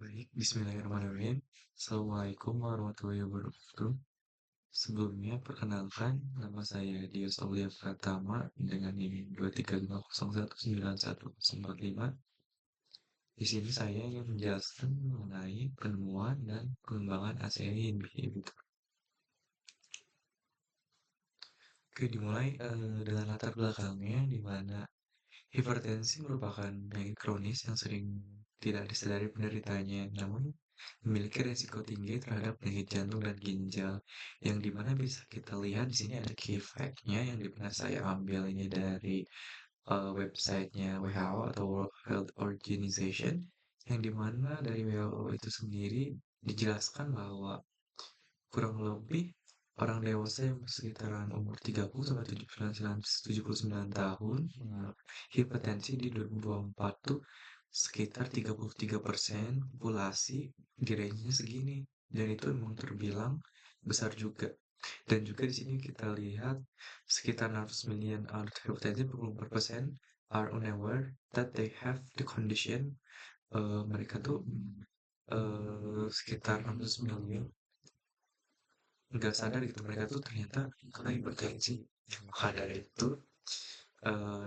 Baik, bismillahirrahmanirrahim. Assalamualaikum warahmatullahi wabarakatuh. Sebelumnya, perkenalkan, nama saya Dios Aulia Pratama dengan NIM 235019145. Di sini saya ingin menjelaskan mengenai penemuan dan pengembangan ACE inhibitor. Oke, dimulai dengan latar belakangnya, di mana hipertensi merupakan penyakit kronis yang sering tidak disadari penderitanya, namun memiliki resiko tinggi terhadap penyakit jantung dan ginjal, yang dimana bisa kita lihat di sini ada key fact-nya yang dimana saya ambil ini dari websitenya WHO atau World Health Organization, yang dimana dari WHO itu sendiri dijelaskan bahwa kurang lebih orang dewasa yang sekitaran umur 30 sampai 79 tahun hipertensi di 2024 tuh sekitar 33% populasi di range-nya segini, dan itu emang terbilang besar juga. Dan juga di sini kita lihat sekitar 600 million adult hypertension, 44% are unaware that they have the condition. Mereka tuh sekitar 600 million nggak sadar gitu mereka tuh ternyata kena hipertensi. Maka dari itu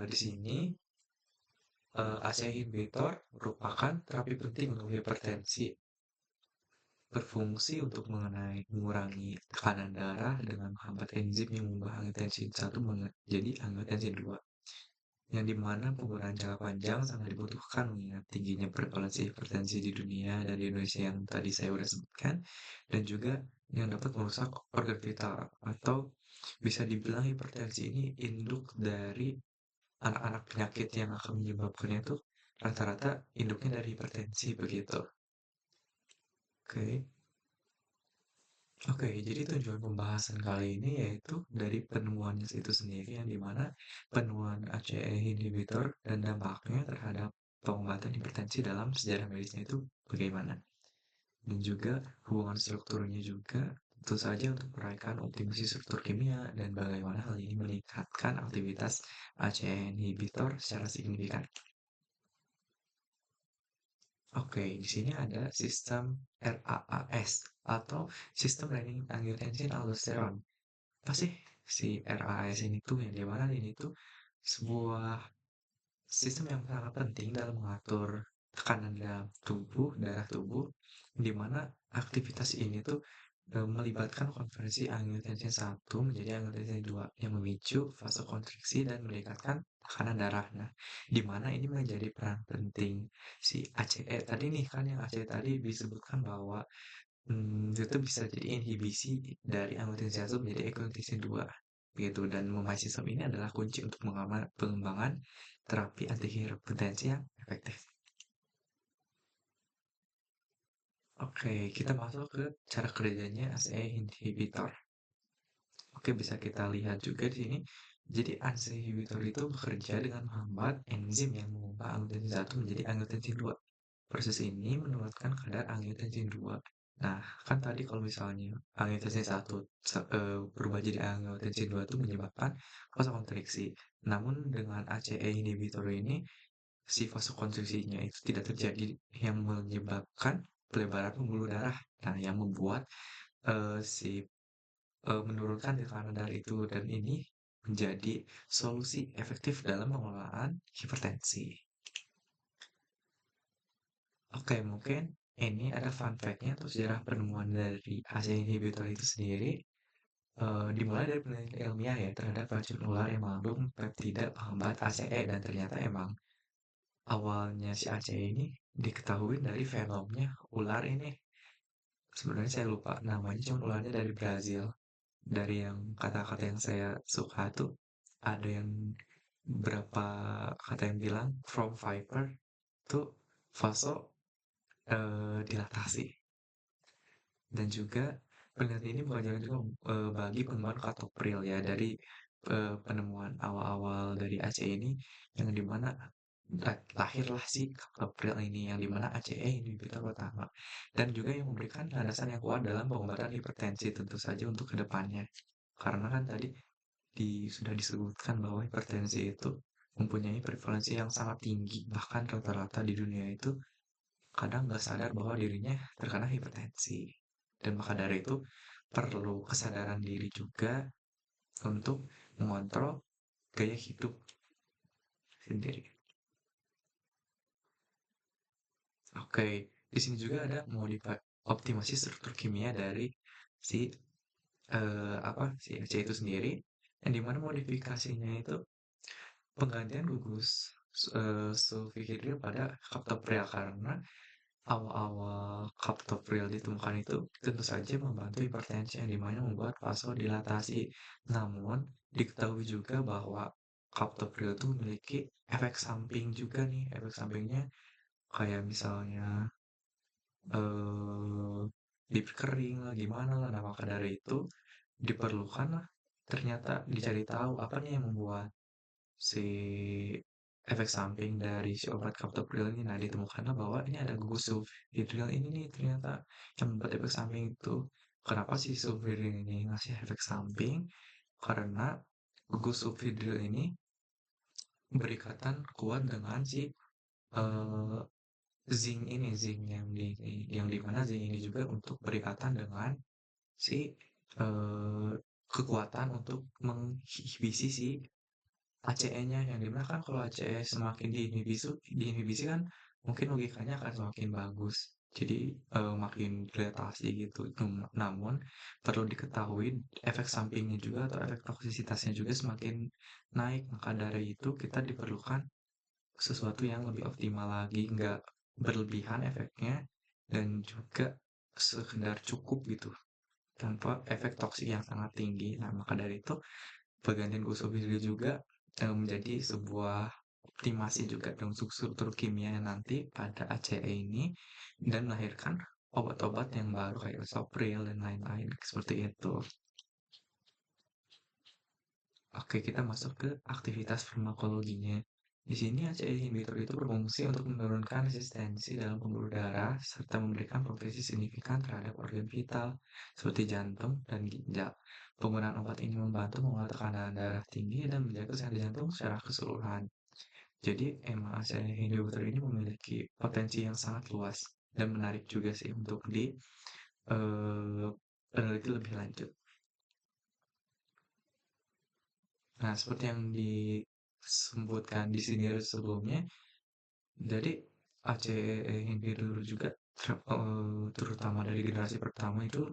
di sini ACE inhibitor merupakan terapi penting untuk hipertensi, berfungsi untuk mengurangi tekanan darah dengan menghambat enzim yang mengubah angiotensin 1 menjadi angiotensin 2, yang dimana penggunaan jangka panjang sangat dibutuhkan mengingat tingginya prevalensi hipertensi di dunia dan di Indonesia yang tadi saya sudah sebutkan, dan juga yang dapat merusak organ vital, atau bisa dibilang hipertensi ini induk dari anak-anak penyakit yang akan menyebabkannya itu rata-rata induknya dari hipertensi begitu. Oke. Oke, jadi tujuan pembahasan kali ini yaitu dari penemuannya itu sendiri, yang dimana penemuan ACE inhibitor dan dampaknya terhadap pengobatan hipertensi dalam sejarah medisnya itu bagaimana. Dan juga hubungan strukturnya juga tentu saja untuk meraihkan optimasi struktur kimia dan bagaimana hal ini meningkatkan aktivitas ACE inhibitor secara signifikan. Oke, di sini ada sistem RAAS atau sistem renin angiotensin aldosteron. Apa sih si RAAS ini tuh, yang dimana ini tuh sebuah sistem yang sangat penting dalam mengatur tekanan dalam tubuh, darah tubuh, di mana aktivitas ini tuh melibatkan konversi angiotensin 1 menjadi angiotensin 2 yang memicu vasokonstriksi dan meningkatkan tekanan darah. Nah, di mana ini menjadi peran penting si ACE tadi nih, kan yang ACE tadi disebutkan bahwa itu bisa jadi inhibisi dari angiotensin 1 menjadi angiotensin 2 gitu, dan memahami sistem ini adalah kunci untuk pengembangan terapi anti hipertensi yang efektif. Oke, kita masuk ke cara kerjanya ACE inhibitor. Oke, bisa kita lihat juga di sini. Jadi ACE inhibitor itu bekerja dengan menghambat enzim yang mengubah angiotensin 1 menjadi angiotensin 2. Proses ini menurunkan kadar angiotensin 2. Nah, kan tadi kalau misalnya angiotensin 1 berubah jadi angiotensin 2 itu menyebabkan vasokonstriksi. Namun dengan ACE inhibitor ini si vasokonstriksinya itu tidak terjadi, yang menyebabkan pelebaran pembuluh darah. Nah, yang membuat si menurunkan tekanan darah itu, dan ini menjadi solusi efektif dalam pengelolaan hipertensi. Oke, mungkin ini ada fun fact-nya atau sejarah penemuan dari ACE inhibitor itu sendiri. Dimulai dari penelitian ilmiah ya terhadap racun ular yang mengandung peptida penghambat ACE, dan ternyata emang awalnya si ACE ini diketahui dari fenomnya ular ini. Sebenarnya saya lupa namanya, cuma ularnya dari Brazil. Dari yang kata-kata yang saya suka tuh ada yang berapa kata yang bilang from viper tuh vaso dilatasi. Dan juga penelitian ini bukan juga bagi pengembangan captopril ya, dari penemuan awal-awal dari ACE ini, yang dimana lahirlah si captopril ini, yang dimana ACE inhibitor pertama, dan juga yang memberikan landasan yang kuat dalam pengobatan hipertensi tentu saja untuk kedepannya. Karena kan tadi sudah disebutkan bahwa hipertensi itu mempunyai prevalensi yang sangat tinggi, bahkan rata-rata di dunia itu kadang nggak sadar bahwa dirinya terkena hipertensi. Dan maka dari itu perlu kesadaran diri juga untuk mengontrol gaya hidup sendiri. Oke, di sini juga ada optimasi struktur kimia dari si si AC itu sendiri, yang dimana modifikasinya itu penggantian gugus sulfihidril pada kaptopril karena awal-awal kaptopril ditemukan itu tentu saja membantu hipertensi yang dimana membuat vasodilatasi. Namun diketahui juga bahwa kaptopril itu memiliki efek samping juga nih, efek sampingnya kayak misalnya eh lip kering lah, gimana lah. Nah, maka dari itu diperlukan lah ternyata dicari tahu apa nih yang membuat si efek samping dari si obat captopril ini. Nah, ditemukanlah bahwa ini ada gugus sulfhydryl ini nih ternyata yang membuat efek samping itu. Kenapa sih sulfhydryl ini ngasih efek samping? Karena gugus sulfhydryl ini berikatan kuat dengan si eh, zinc ini, zinc yang di mana zinc ini juga untuk berikatan dengan si eh, kekuatan untuk menginhibisi si ACE-nya, yang dimana kan kalau ACE semakin diinhibisi kan mungkin logikanya akan semakin bagus. Jadi makin dilatasi gitu. Namun perlu diketahui efek sampingnya juga atau efek toksisitasnya juga semakin naik. Maka dari itu kita diperlukan sesuatu yang lebih optimal lagi, nggak berlebihan efeknya dan juga sekedar cukup gitu tanpa efek toksik yang sangat tinggi. Nah, maka dari itu pergantian glukosilase juga menjadi sebuah optimasi juga dalam struktur kimia nanti pada ACE ini dan melahirkan obat-obat yang baru kayak Sopril dan lain-lain seperti itu. Oke, kita masuk ke aktivitas farmakologinya. Di sini ACE inhibitor itu berfungsi untuk menurunkan resistensi dalam pembuluh darah serta memberikan proteksi signifikan terhadap organ vital seperti jantung dan ginjal. Penggunaan obat ini membantu mengurangi tekanan darah tinggi dan menjaga kesehatan jantung secara keseluruhan. Jadi emang ACE inhibitor ini memiliki potensi yang sangat luas dan menarik juga sih untuk eh, peneliti lebih lanjut. Nah, seperti yang disebutkan di sini sebelumnya, jadi ACE inhibitor juga terutama dari generasi pertama itu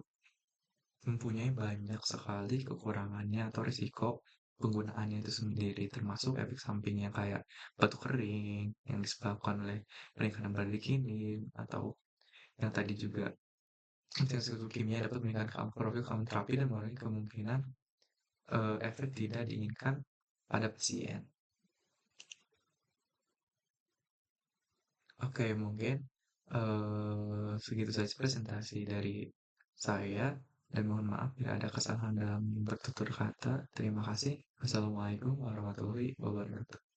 mempunyai banyak sekali kekurangannya atau risiko penggunaannya itu sendiri, termasuk efek sampingnya kayak batuk kering yang disebabkan oleh peningkatan bradikinin atau yang tadi juga intensitas kimia dapat meningkatkan profil terapi dan mengurangi kemungkinan efek tidak diinginkan pada pasien. Oke, mungkin segitu saja presentasi dari saya dan mohon maaf bila ada kesalahan dalam bertutur kata. Terima kasih. Wassalamualaikum warahmatullahi wabarakatuh.